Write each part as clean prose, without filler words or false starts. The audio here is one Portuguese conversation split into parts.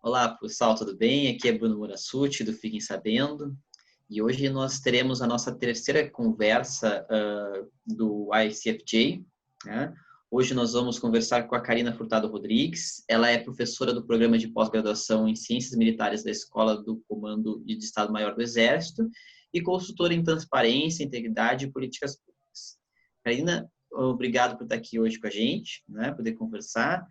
Olá, pessoal, tudo bem? Aqui é Bruno Murassuti, do Fiquem Sabendo. E hoje nós teremos a nossa terceira conversa do ICFJ, né? Hoje nós vamos conversar com a Karina Furtado Rodrigues. Ela é professora do programa de pós-graduação em Ciências Militares da Escola do Comando de Estado-Maior do Exército e consultora em transparência, integridade e políticas públicas. Karina, obrigado por estar aqui hoje com a gente, né? Poder conversar.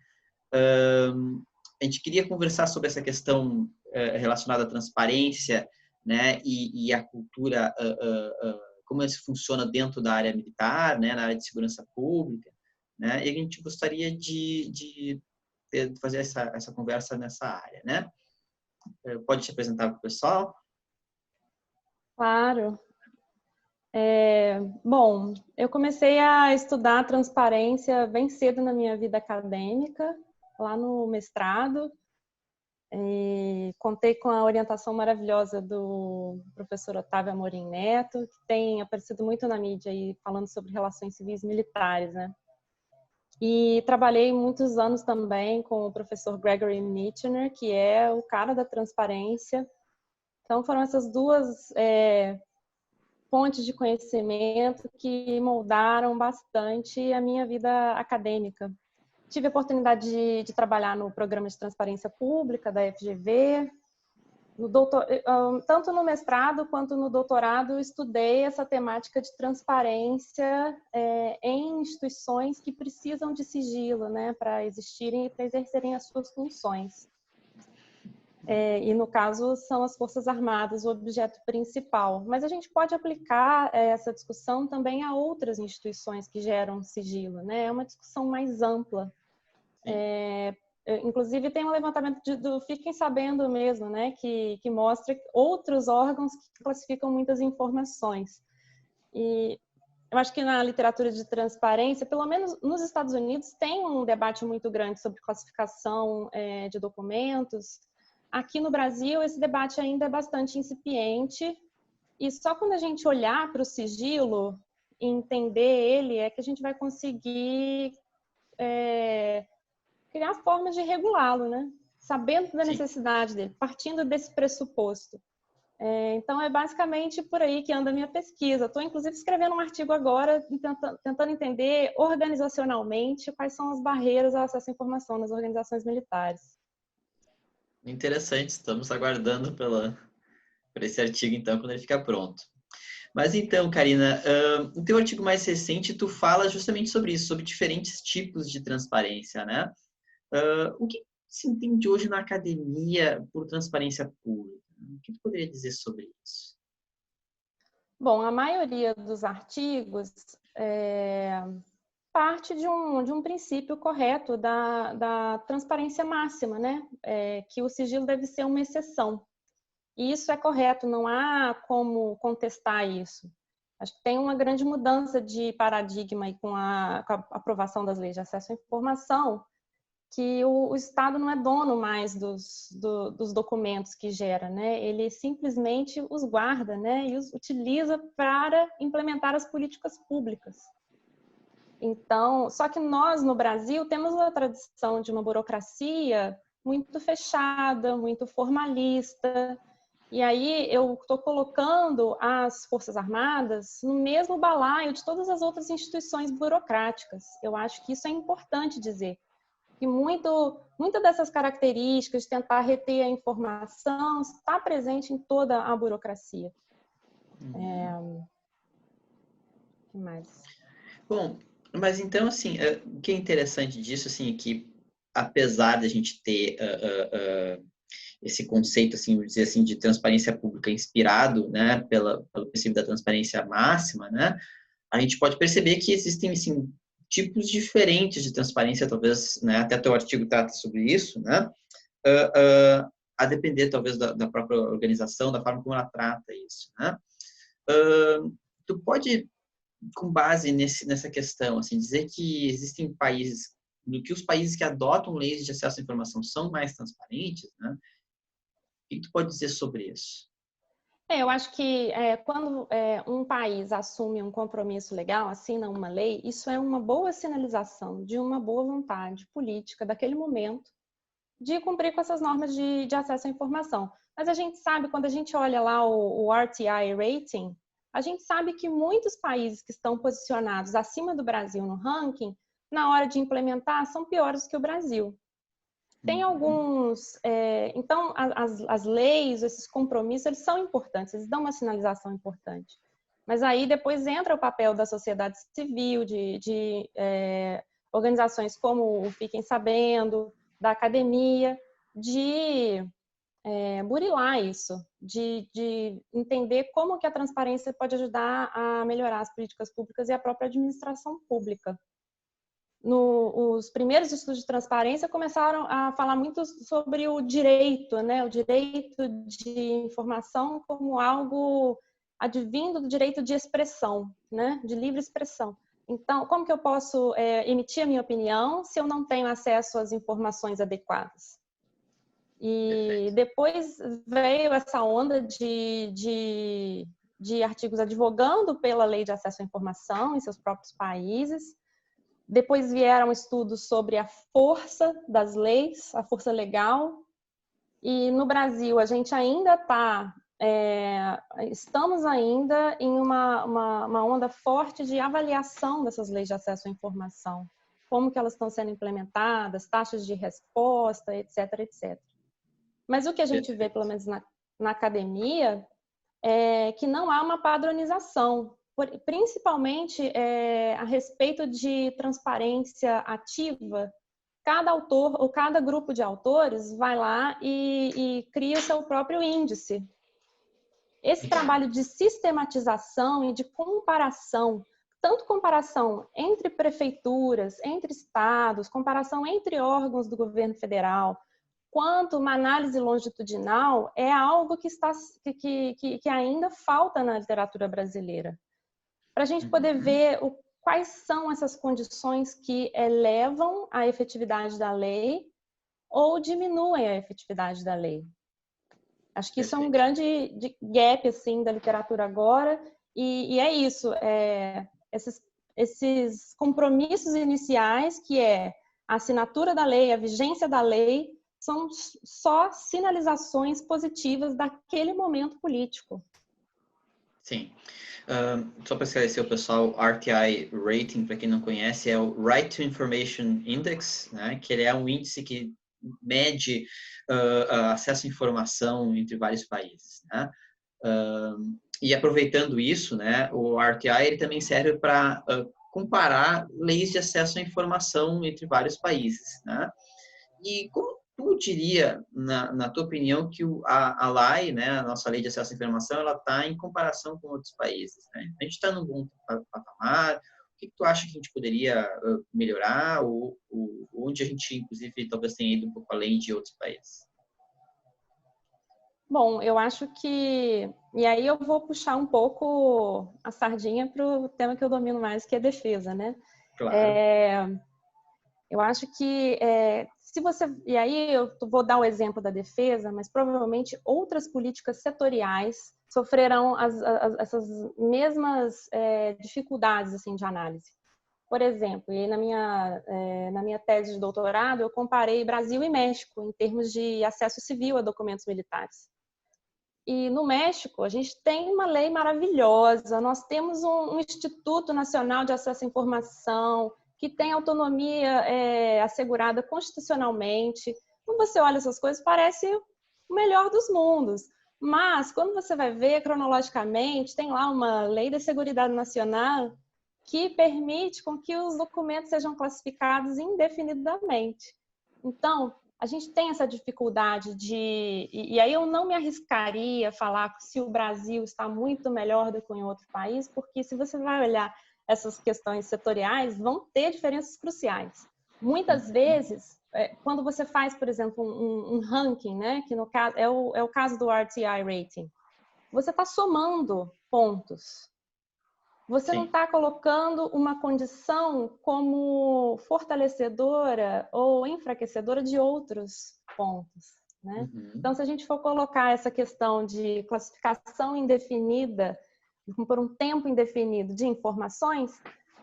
A gente queria conversar sobre essa questão relacionada à transparência, né, e a cultura, como isso funciona dentro da área militar, né, na área de segurança pública, né, e a gente gostaria de fazer essa conversa nessa área, né? Pode te apresentar para o pessoal? Claro. Bom, eu comecei a estudar transparência bem cedo na minha vida acadêmica, lá no mestrado, e contei com a orientação maravilhosa do professor Otávio Amorim Neto, que tem aparecido muito na mídia aí, falando sobre relações civis militares, né? E trabalhei muitos anos também com o professor Gregory Michener, que é o cara da transparência. Então foram essas duas fontes de conhecimento que moldaram bastante a minha vida acadêmica. Tive a oportunidade de trabalhar no programa de transparência pública da FGV. Tanto no mestrado quanto no doutorado, estudei essa temática de transparência em instituições que precisam de sigilo, né, para existirem e para exercerem as suas funções. E no caso são as Forças Armadas o objeto principal. Mas a gente pode aplicar essa discussão também a outras instituições que geram sigilo, né? É uma discussão mais ampla. Inclusive tem um levantamento do Fiquem Sabendo mesmo, né? Que mostra outros órgãos que classificam muitas informações. E eu acho que na literatura de transparência, pelo menos nos Estados Unidos, tem um debate muito grande sobre classificação de documentos. Aqui no Brasil, esse debate ainda é bastante incipiente, e só quando a gente olhar para o sigilo e entender ele, é que a gente vai conseguir criar formas de regulá-lo, né? Sabendo da necessidade dele, partindo desse pressuposto. Então, é basicamente por aí que anda a minha pesquisa. Estou, inclusive, escrevendo um artigo agora, tentando entender organizacionalmente quais são as barreiras ao acesso à informação nas organizações militares. Interessante, estamos aguardando por esse artigo, então, quando ele ficar pronto. Mas então, Karina, no teu artigo mais recente, tu fala justamente sobre isso, sobre diferentes tipos de transparência, né? O que se entende hoje na academia por transparência pública? O que tu poderia dizer sobre isso? Bom, a maioria dos artigos parte de um princípio correto da transparência máxima, né? Que o sigilo deve ser uma exceção. E isso é correto, não há como contestar isso. Acho que tem uma grande mudança de paradigma aí com a aprovação das leis de acesso à informação, que o Estado não é dono mais dos documentos que gera, né? Ele simplesmente os guarda, né? E os utiliza para implementar as políticas públicas. Então, só que nós, no Brasil, temos uma tradição de uma burocracia muito fechada, muito formalista. E aí eu estou colocando as Forças Armadas no mesmo balaio de todas as outras instituições burocráticas. Eu acho que isso é importante dizer. E muita dessas características de tentar reter a informação está presente em toda a burocracia. O que mais? Bom, mas então, assim, o que é interessante disso, assim, é que apesar de a gente ter esse conceito, assim, vamos dizer assim, de transparência pública inspirado, né, pelo princípio da transparência máxima, né, a gente pode perceber que existem, assim, tipos diferentes de transparência, talvez, né, até teu artigo trata sobre isso, né, a depender, talvez, da própria organização, da forma como ela trata isso, né. Tu pode, com base nessa questão, assim, dizer que existem países, no que os países que adotam leis de acesso à informação são mais transparentes, né? O que tu pode dizer sobre isso? Eu acho que quando um país assume um compromisso legal, assina uma lei, isso é uma boa sinalização de uma boa vontade política daquele momento de cumprir com essas normas de acesso à informação. Mas a gente sabe, quando a gente olha lá o RTI Rating, a gente sabe que muitos países que estão posicionados acima do Brasil no ranking, na hora de implementar, são piores que o Brasil. Tem alguns... então, as leis, esses compromissos, eles são importantes, eles dão uma sinalização importante. Mas aí depois entra o papel da sociedade civil, de organizações como o Fiquem Sabendo, da academia, de burilar isso, de entender como que a transparência pode ajudar a melhorar as políticas públicas e a própria administração pública. Os primeiros estudos de transparência começaram a falar muito sobre o direito, né? O direito de informação como algo advindo do direito de expressão, né? De livre expressão. Então, como que eu posso emitir a minha opinião se eu não tenho acesso às informações adequadas? E depois veio essa onda de artigos advogando pela lei de acesso à informação em seus próprios países. Depois vieram estudos sobre a força das leis, a força legal. E no Brasil, a gente ainda estamos ainda em uma onda forte de avaliação dessas leis de acesso à informação. Como que elas estão sendo implementadas, taxas de resposta, etc, etc. Mas o que a gente vê, pelo menos na academia, é que não há uma padronização, principalmente a respeito de transparência ativa. Cada autor ou cada grupo de autores vai lá e cria o seu próprio índice. Esse trabalho de sistematização e de comparação, tanto comparação entre prefeituras, entre estados, comparação entre órgãos do governo federal, quanto uma análise longitudinal, é algo que ainda falta na literatura brasileira. Para a gente poder ver quais são essas condições que elevam a efetividade da lei ou diminuem a efetividade da lei. Acho que isso é um grande gap assim, da literatura agora, e é isso, esses compromissos iniciais, que é a assinatura da lei, a vigência da lei, são só sinalizações positivas daquele momento político. Sim. Só para esclarecer o pessoal, RTI Rating, para quem não conhece, é o Right to Information Index, né? Que ele é um índice que mede acesso à informação entre vários países, né? E aproveitando isso, né, o RTI ele também serve para comparar leis de acesso à informação entre vários países, né? E como tu diria, na tua opinião, que a LAI, né, a nossa Lei de Acesso à Informação, ela está em comparação com outros países, né? A gente está num bom patamar. O que tu acha que a gente poderia melhorar ou onde a gente, inclusive, talvez tenha ido um pouco além de outros países? Bom, eu acho que... E aí eu vou puxar um pouco a sardinha para o tema que eu domino mais, que é defesa, né? Claro. Eu acho que se você... E aí eu vou dar o exemplo da defesa, mas provavelmente outras políticas setoriais sofrerão essas mesmas dificuldades assim, de análise. Por exemplo, e na minha tese de doutorado, eu comparei Brasil e México em termos de acesso civil a documentos militares. E no México, a gente tem uma lei maravilhosa, nós temos um Instituto Nacional de Acesso à Informação, que tem autonomia assegurada constitucionalmente. Quando você olha essas coisas, parece o melhor dos mundos. Mas, quando você vai ver cronologicamente, tem lá uma lei da Seguridade Nacional que permite com que os documentos sejam classificados indefinidamente. Então, a gente tem essa dificuldade de... E aí eu não me arriscaria a falar se o Brasil está muito melhor do que em outro país, porque se você vai olhar essas questões setoriais, vão ter diferenças cruciais. Muitas vezes, quando você faz, por exemplo, um ranking, né, que no caso é o caso do RTI Rating, você está somando pontos. Você não está colocando uma condição como fortalecedora ou enfraquecedora de outros pontos, né? Então, se a gente for colocar essa questão de classificação indefinida, por um tempo indefinido de informações,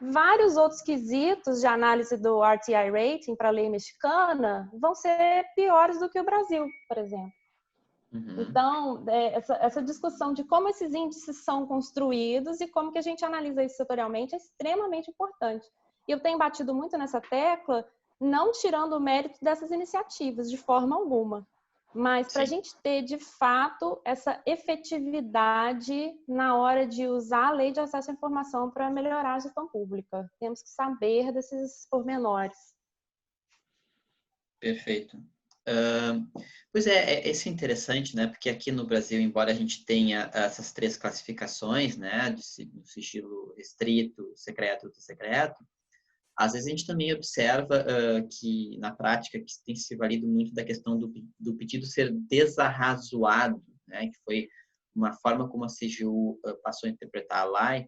vários outros quesitos de análise do RTI rating para a lei mexicana vão ser piores do que o Brasil, por exemplo. Então, essa discussão de como esses índices são construídos e como que a gente analisa isso setorialmente é extremamente importante. E eu tenho batido muito nessa tecla, não tirando o mérito dessas iniciativas, de forma alguma. Mas para a gente ter, de fato, essa efetividade na hora de usar a lei de acesso à informação para melhorar a gestão pública. Temos que saber desses pormenores. Perfeito. Pois isso é interessante, né? Porque aqui no Brasil, embora a gente tenha essas 3 classificações, né? De sigilo restrito, secreto e secreto, às vezes a gente também observa que, na prática, que tem se valido muito da questão do pedido ser desarrazoado, né? Que foi uma forma como a CGU passou a interpretar a lei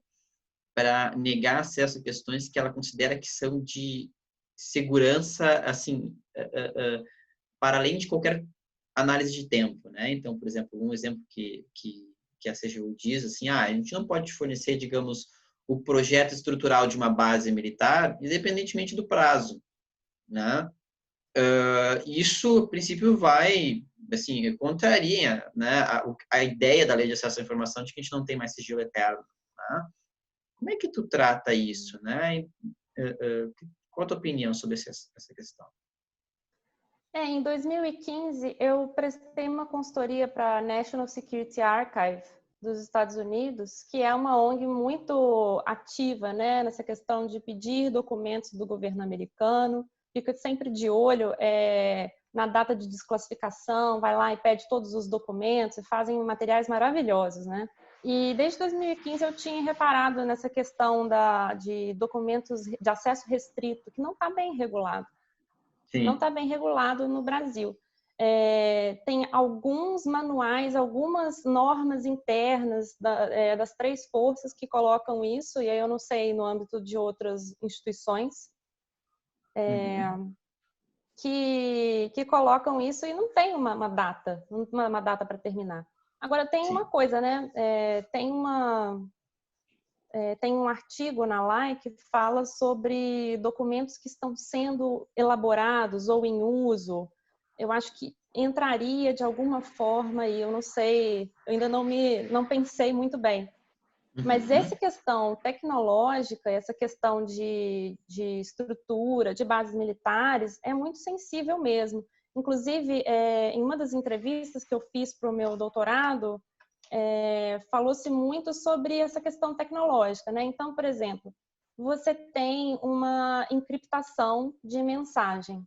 para negar acesso a questões que ela considera que são de segurança, assim, para além de qualquer análise de tempo, né? Então, por exemplo, um exemplo que a CGU diz, assim, a gente não pode fornecer, digamos, o projeto estrutural de uma base militar, independentemente do prazo, né? Isso, a princípio, vai, assim, contraria, né, a ideia da lei de acesso à informação de que a gente não tem mais sigilo eterno, né? Como é que tu trata isso, né? Qual a tua opinião sobre essa questão? Em 2015, eu prestei uma consultoria para a National Security Archive dos Estados Unidos, que é uma ONG muito ativa, né, nessa questão de pedir documentos do governo americano, fica sempre de olho na data de desclassificação, vai lá e pede todos os documentos, e fazem materiais maravilhosos, né? E desde 2015 eu tinha reparado nessa questão de documentos de acesso restrito, que não está bem regulado. Sim. Não está bem regulado no Brasil. Tem alguns manuais, algumas normas internas das 3 forças que colocam isso, e aí eu não sei no âmbito de outras instituições, que colocam isso e não tem uma data para terminar. Agora, tem uma coisa, né? Tem um artigo na LAI que fala sobre documentos que estão sendo elaborados ou em uso. Eu acho que entraria de alguma forma, e eu não sei, eu ainda não pensei muito bem. Mas essa questão tecnológica, essa questão de estrutura, de bases militares, é muito sensível mesmo. Inclusive, em uma das entrevistas que eu fiz para o meu doutorado, falou-se muito sobre essa questão tecnológica, né? Então, por exemplo, você tem uma encriptação de mensagem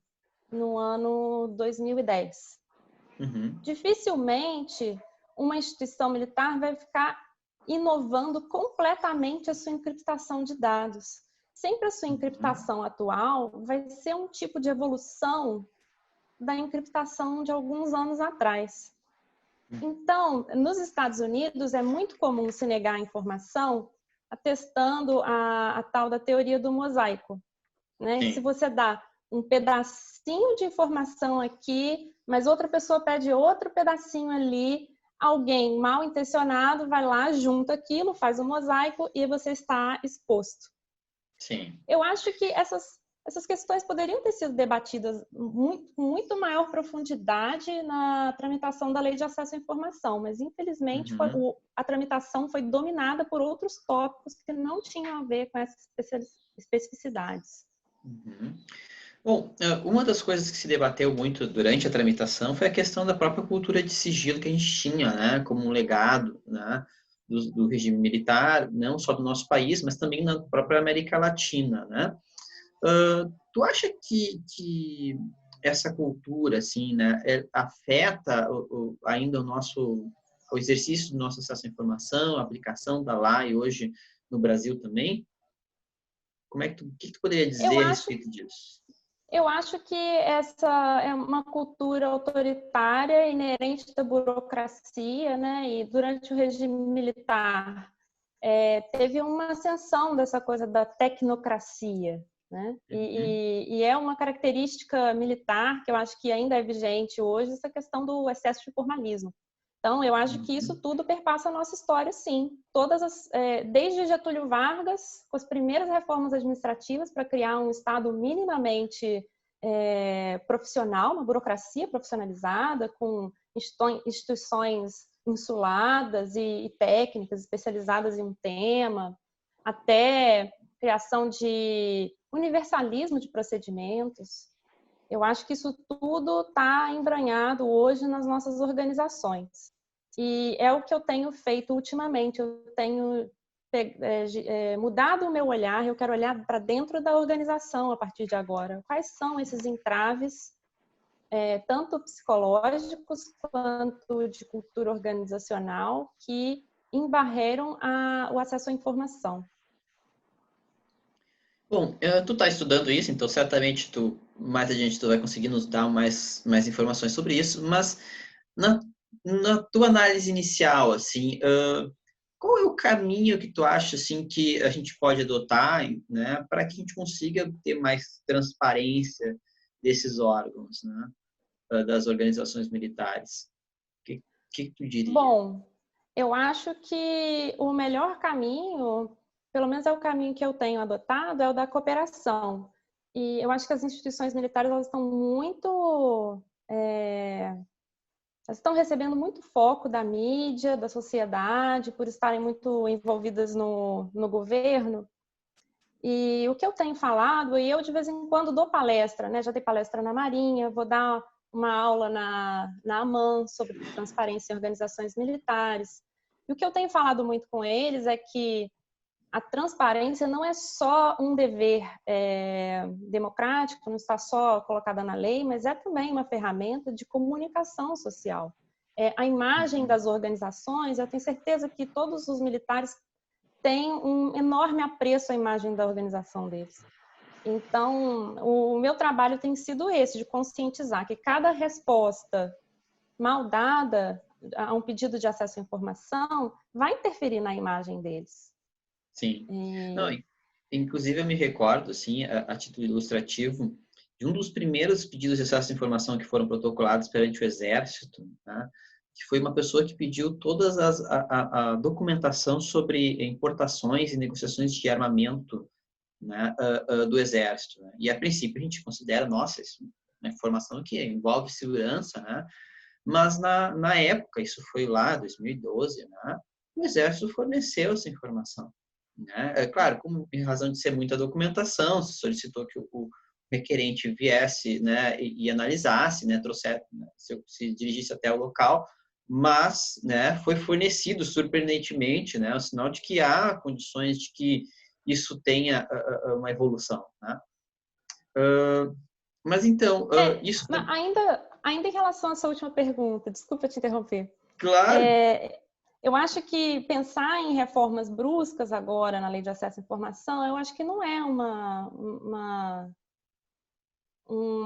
no ano 2010. Dificilmente uma instituição militar vai ficar inovando completamente a sua encriptação de dados. Sempre a sua encriptação atual vai ser um tipo de evolução da encriptação de alguns anos atrás. Então, nos Estados Unidos, é muito comum se negar a informação atestando a tal da teoria do mosaico, né? Se você dá um pedacinho de informação aqui, mas outra pessoa pede outro pedacinho ali, alguém mal intencionado vai lá, junta aquilo, faz um mosaico e você está exposto. Sim. Eu acho que essas questões poderiam ter sido debatidas com muito maior profundidade na tramitação da Lei de Acesso à Informação, mas infelizmente a tramitação foi dominada por outros tópicos que não tinham a ver com essas especificidades. Bom, uma das coisas que se debateu muito durante a tramitação foi a questão da própria cultura de sigilo que a gente tinha, né, como um legado, né, do regime militar, não só do nosso país, mas também na própria América Latina, né? Tu acha que essa cultura, assim, né, afeta ainda o exercício do nosso acesso à informação, a aplicação da lei hoje no Brasil também? O que tu poderia dizer a respeito disso? Eu acho que essa é uma cultura autoritária inerente da burocracia, né? E durante o regime militar teve uma ascensão dessa coisa da tecnocracia, né? E é uma característica militar que eu acho que ainda é vigente hoje, essa questão do excesso de formalismo. Então, eu acho que isso tudo perpassa a nossa história, sim. Desde Getúlio Vargas, com as primeiras reformas administrativas para criar um Estado minimamente profissional, uma burocracia profissionalizada, com instituições insuladas e técnicas especializadas em um tema, até criação de universalismo de procedimentos. Eu acho que isso tudo está embranhado hoje nas nossas organizações. E é o que eu tenho feito ultimamente. Eu tenho mudado o meu olhar, eu quero olhar para dentro da organização a partir de agora. Quais são esses entraves, tanto psicológicos quanto de cultura organizacional, que embarreram o acesso à informação? Bom, tu está estudando isso, então certamente mais adiante tu vai conseguir nos dar mais informações sobre isso, mas na tua análise inicial, assim, qual é o caminho que tu acha, assim, que a gente pode adotar, né, para que a gente consiga ter mais transparência desses órgãos, né, das organizações militares? O que tu diria? Bom, eu acho que o melhor caminho, pelo menos é o caminho que eu tenho adotado, é o da cooperação. E eu acho que as instituições militares, elas estão muito... elas estão recebendo muito foco da mídia, da sociedade, por estarem muito envolvidas no governo. E o que eu tenho falado, e eu de vez em quando dou palestra, né? Já dei palestra na Marinha, vou dar uma aula na AMAN sobre transparência em organizações militares. E o que eu tenho falado muito com eles é que a transparência não é só um dever democrático, não está só colocada na lei, mas é também uma ferramenta de comunicação social. A imagem das organizações, eu tenho certeza que todos os militares têm um enorme apreço à imagem da organização deles. Então, o meu trabalho tem sido esse, de conscientizar que cada resposta mal dada a um pedido de acesso à informação vai interferir na imagem deles. Sim. Não, inclusive, eu me recordo, assim, a título ilustrativo, de um dos primeiros pedidos de acesso à informação que foram protocolados perante o Exército, né, que foi uma pessoa que pediu todas a documentação sobre importações e negociações de armamento, né, do Exército. Né? E, a princípio, a gente considera, nossa, isso é uma informação que envolve segurança, né? Mas, na época, isso foi lá, 2012, né? O Exército forneceu essa informação. Né? É claro, em razão de ser muita documentação, se solicitou que o requerente viesse, né, e analisasse, né, trouxesse, né, se dirigisse até o local, mas, né, foi fornecido surpreendentemente, né, o sinal de que há condições de que isso tenha uma evolução. Né? Mas então, isso... Ainda em relação à sua última pergunta, desculpa te interromper. Claro. Eu acho que pensar em reformas bruscas agora na Lei de Acesso à Informação, eu acho que não é uma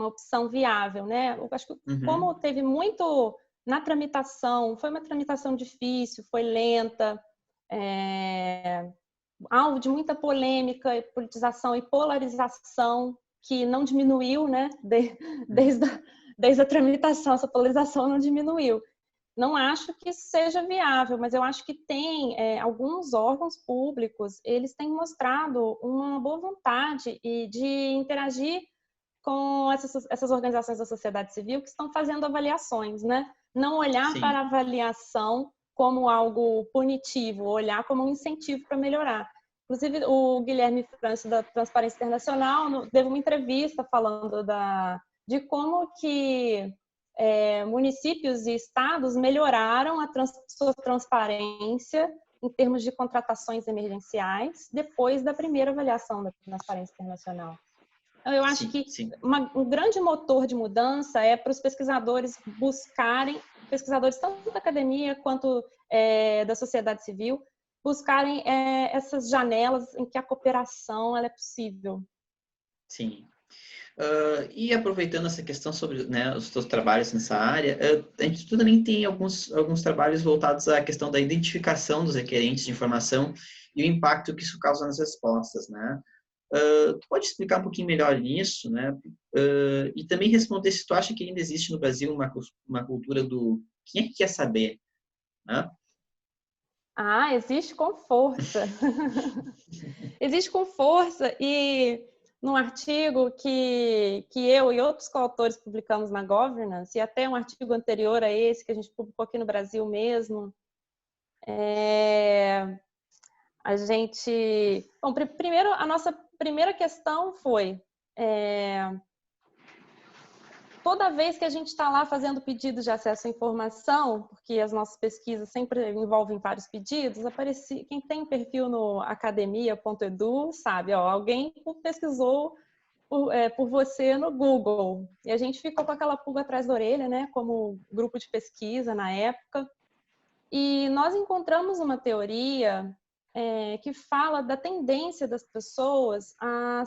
opção viável, né? Eu acho que como teve muito na tramitação, foi uma tramitação difícil, foi lenta, alvo de muita polêmica, politização e polarização, que não diminuiu, né? Desde a tramitação, essa polarização não diminuiu. Não acho que seja viável, mas eu acho que tem alguns órgãos públicos, eles têm mostrado uma boa vontade de interagir com essas organizações da sociedade civil que estão fazendo avaliações, né? Não olhar Sim. para a avaliação como algo punitivo, olhar como um incentivo para melhorar. Inclusive, o Guilherme França, da Transparência Internacional, deu uma entrevista falando de como que municípios e estados melhoraram a sua transparência em termos de contratações emergenciais depois da primeira avaliação da Transparência Internacional. Então, eu acho que um grande motor de mudança é para os pesquisadores buscarem, pesquisadores tanto da academia quanto da sociedade civil, buscarem essas janelas em que a cooperação ela é possível. Sim. E aproveitando essa questão sobre, né, os seus trabalhos nessa área, a gente também tem alguns trabalhos voltados à questão da identificação dos requerentes de informação e o impacto que isso causa nas respostas, né? Tu pode explicar um pouquinho melhor nisso, né? E também responder se tu acha que ainda existe no Brasil uma cultura do quem é que quer saber, né? Ah, existe com força. Existe com força e num artigo que eu e outros coautores publicamos na Governance, e até um artigo anterior a esse, que a gente publicou aqui no Brasil mesmo, a gente... Bom, primeiro, a nossa primeira questão foi... Toda vez que a gente está lá fazendo pedido de acesso à informação, porque as nossas pesquisas sempre envolvem vários pedidos, quem tem perfil no academia.edu sabe, ó, alguém pesquisou por você no Google. E a gente ficou com aquela pulga atrás da orelha, né, como grupo de pesquisa na época. E nós encontramos uma teoria que fala da tendência das pessoas a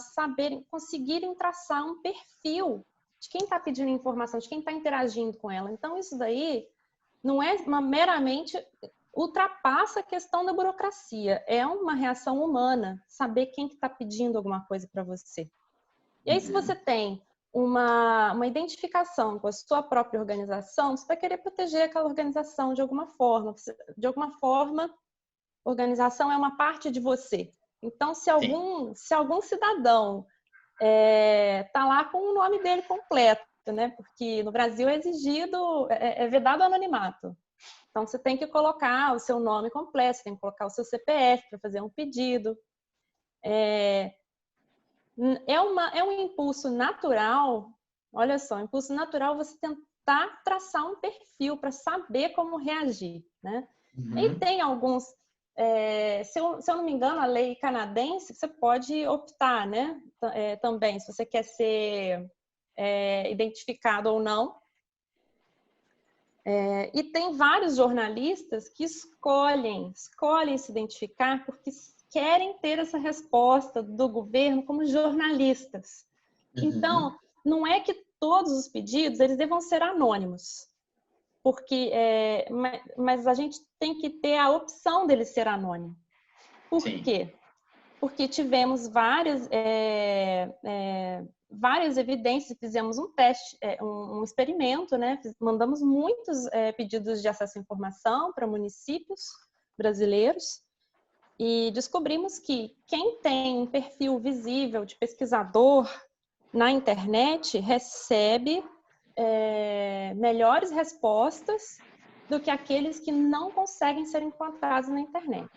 conseguirem traçar um perfil de quem está pedindo informação, de quem está interagindo com ela. Então, isso daí não é meramente ultrapassa a questão da burocracia. É uma reação humana, saber quem que está pedindo alguma coisa para você. E aí, se você tem uma identificação com a sua própria organização, você vai querer proteger aquela organização de alguma forma. De alguma forma, organização é uma parte de você. Então, se algum cidadão tá lá com o nome dele completo, né? Porque no Brasil é exigido, é vedado o anonimato. Então, você tem que colocar o seu nome completo, você tem que colocar o seu CPF para fazer um pedido. É um impulso natural, olha só, impulso natural você tentar traçar um perfil para saber como reagir, né? E tem alguns, se eu não me engano, a lei canadense, você pode optar, né? Também, se você quer ser identificado ou não. E tem vários jornalistas que escolhem se identificar porque querem ter essa resposta do governo como jornalistas. Então, não é que todos os pedidos eles devam ser anônimos, porque, mas a gente tem que ter a opção dele ser anônimo. Por quê? Porque tivemos várias evidências, fizemos um teste, um experimento, né? Mandamos muitos pedidos de acesso à informação para municípios brasileiros e descobrimos que quem tem um perfil visível de pesquisador na internet recebe melhores respostas do que aqueles que não conseguem ser encontrados na internet.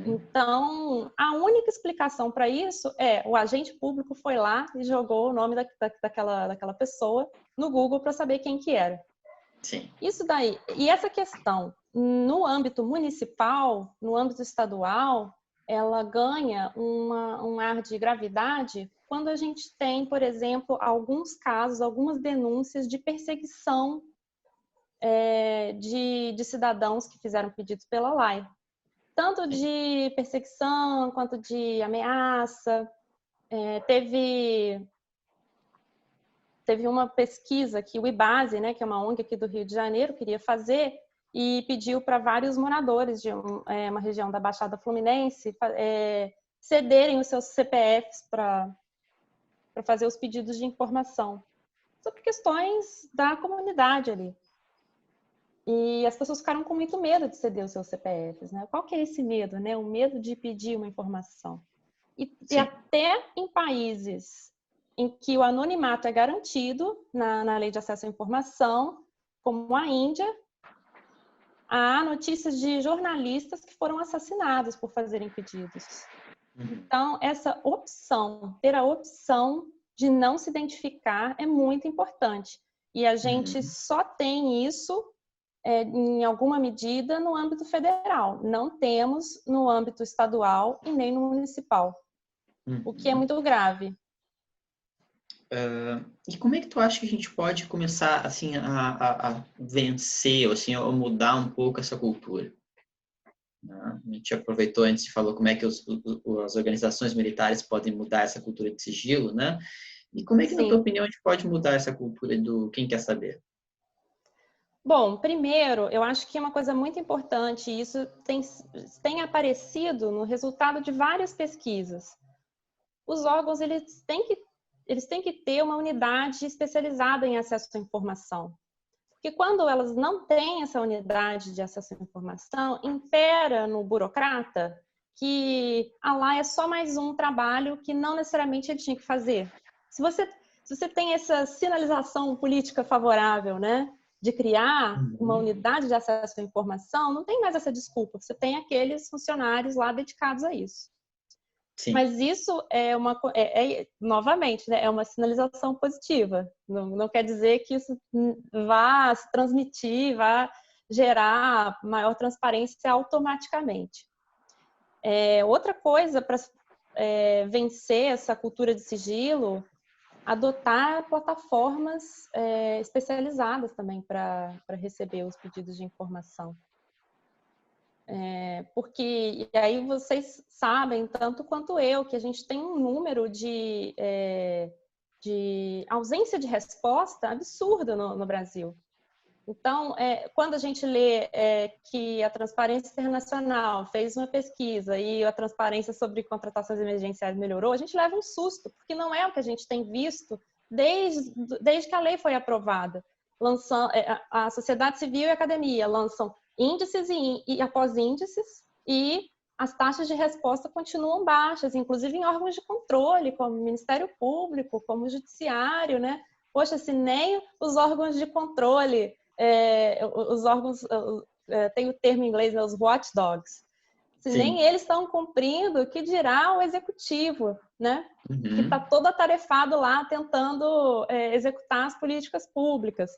Então, a única explicação para isso é o agente público foi lá e jogou o nome daquela pessoa no Google para saber quem que era. Sim. Isso daí, e essa questão no âmbito municipal, no âmbito estadual, ela ganha um ar de gravidade quando a gente tem, por exemplo, alguns casos, algumas denúncias de perseguição de cidadãos que fizeram pedidos pela lei. Tanto de perseguição quanto de ameaça. Teve uma pesquisa que o IBASE, né, que é uma ONG aqui do Rio de Janeiro, queria fazer e pediu para vários moradores de uma região da Baixada Fluminense cederem os seus CPFs para fazer os pedidos de informação sobre questões da comunidade ali. E as pessoas ficaram com muito medo de ceder os seus CPFs, né? Qual que é esse medo, né? O medo de pedir uma informação. E até em países em que o anonimato é garantido na lei de acesso à informação, como a Índia, há notícias de jornalistas que foram assassinados por fazerem pedidos. Então, essa opção, ter a opção de não se identificar é muito importante. E a gente só tem isso em alguma medida no âmbito federal. Não temos no âmbito estadual e nem no municipal, o que é muito grave. E como é que tu acha que a gente pode começar assim a vencer, ou assim, a mudar um pouco essa cultura? A gente aproveitou antes e falou como é que as organizações militares podem mudar essa cultura de sigilo, né? E como é que, na tua opinião, a gente pode mudar essa cultura do quem quer saber? Bom, primeiro, eu acho que é uma coisa muito importante, e isso tem aparecido no resultado de várias pesquisas. Os órgãos, eles têm que ter uma unidade especializada em acesso à informação. Porque quando elas não têm essa unidade de acesso à informação, impera no burocrata que lá é só mais um trabalho que não necessariamente ele tinha que fazer. Se você tem essa sinalização política favorável, né, de criar uma unidade de acesso à informação, não tem mais essa desculpa. Você tem aqueles funcionários lá dedicados a isso. Sim. Mas isso novamente, né, é uma sinalização positiva. Não quer dizer que isso vá se transmitir, vá gerar maior transparência automaticamente. Outra coisa para vencer essa cultura de sigilo, adotar plataformas especializadas também para receber os pedidos de informação. Porque, e aí vocês sabem, tanto quanto eu, que a gente tem um número de ausência de resposta absurdo no Brasil. Então, quando a gente lê que a Transparência Internacional fez uma pesquisa e a transparência sobre contratações emergenciais melhorou, a gente leva um susto, porque não é o que a gente tem visto desde que a lei foi aprovada. A sociedade civil e a academia lançam índices e após índices, e as taxas de resposta continuam baixas, inclusive em órgãos de controle, como o Ministério Público, como o Judiciário, né? Poxa, se nem os órgãos de controle, os órgãos, tem o termo em inglês, né, os watchdogs, se nem eles estão cumprindo, o que dirá o executivo, né? Que está todo atarefado lá tentando executar as políticas públicas.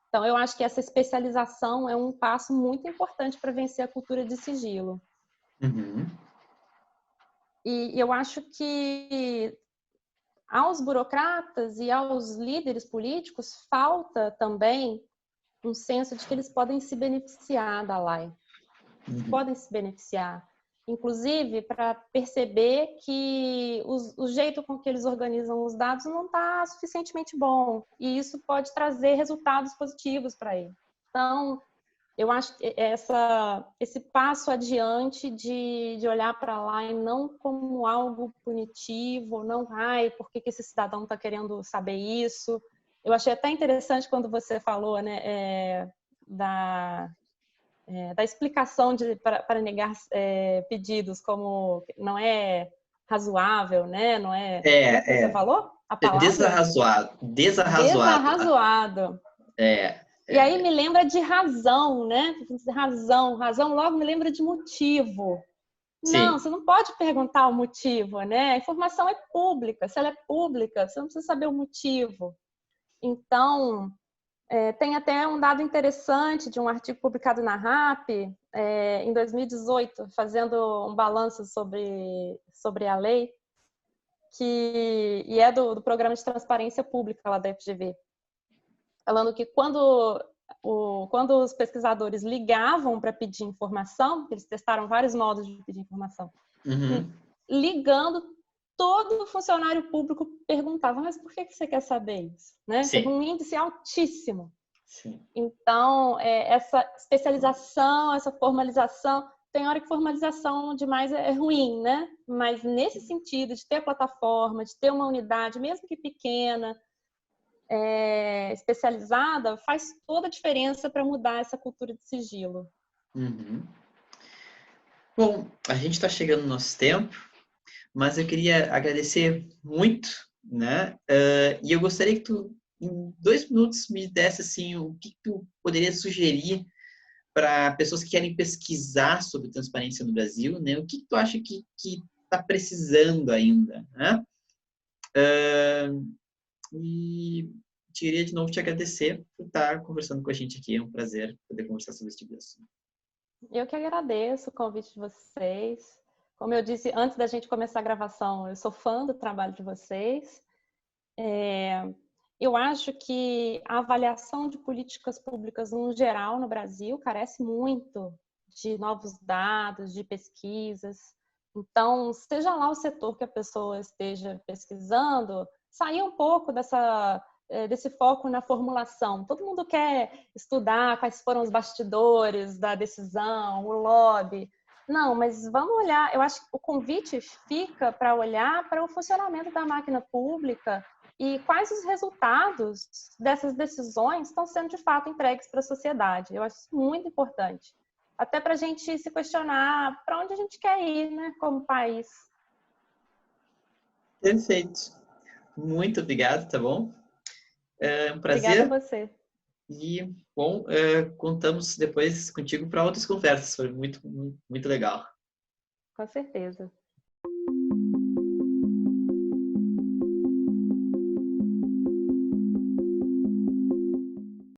Então, eu acho que essa especialização é um passo muito importante para vencer a cultura de sigilo. E eu acho que aos burocratas e aos líderes políticos falta também um senso de que eles podem se beneficiar da lei. Podem se beneficiar. Inclusive, para perceber que o jeito com que eles organizam os dados não está suficientemente bom. E isso pode trazer resultados positivos para ele. Então, eu acho que esse passo adiante de olhar para lá e não como algo punitivo, não, por que esse cidadão está querendo saber isso? Eu achei até interessante quando você falou, né, da explicação para negar pedidos, como não é razoável, né? Não é. Como é que você falou? A palavra? Desarrazoado. Desarrazoado. E aí me lembra de razão, né? Razão logo me lembra de motivo. Sim. Não, você não pode perguntar o motivo, né? A informação é pública. Se ela é pública, você não precisa saber o motivo. Então, tem até um dado interessante de um artigo publicado na RAP, em 2018, fazendo um balanço sobre a lei, e é do Programa de Transparência Pública lá da FGV, falando que quando os pesquisadores ligavam para pedir informação, eles testaram vários modos de pedir informação, ligando, todo funcionário público perguntava, mas por que você quer saber isso? Né? Teve um índice altíssimo. Sim. Então, essa especialização, essa formalização, tem hora que formalização demais é ruim, né? Mas nesse sentido de ter plataforma, de ter uma unidade, mesmo que pequena, especializada, faz toda a diferença para mudar essa cultura de sigilo. Bom, a gente está chegando no nosso tempo, mas eu queria agradecer muito, né? E eu gostaria que tu, em 2 minutos, me desse assim, o que tu poderia sugerir para pessoas que querem pesquisar sobre transparência no Brasil, né? O que tu acha que está precisando ainda, né? E queria de novo te agradecer por estar conversando com a gente aqui. É um prazer poder conversar sobre esse tipo de assunto. Eu que agradeço o convite de vocês. Como eu disse antes da gente começar a gravação, eu sou fã do trabalho de vocês. Eu acho que a avaliação de políticas públicas no geral no Brasil carece muito de novos dados, de pesquisas. Então, seja lá o setor que a pessoa esteja pesquisando, sair um pouco desse foco na formulação. Todo mundo quer estudar quais foram os bastidores da decisão, o lobby. Não, mas vamos olhar, eu acho que o convite fica para olhar para o funcionamento da máquina pública, e quais os resultados dessas decisões estão sendo de fato entregues para a sociedade. Eu acho isso muito importante, até para a gente se questionar para onde a gente quer ir, né, como país. Perfeito. Muito obrigado, tá bom? É um Obrigada a prazer você. e, bom, contamos depois contigo para outras conversas. Foi muito, muito legal. Com certeza.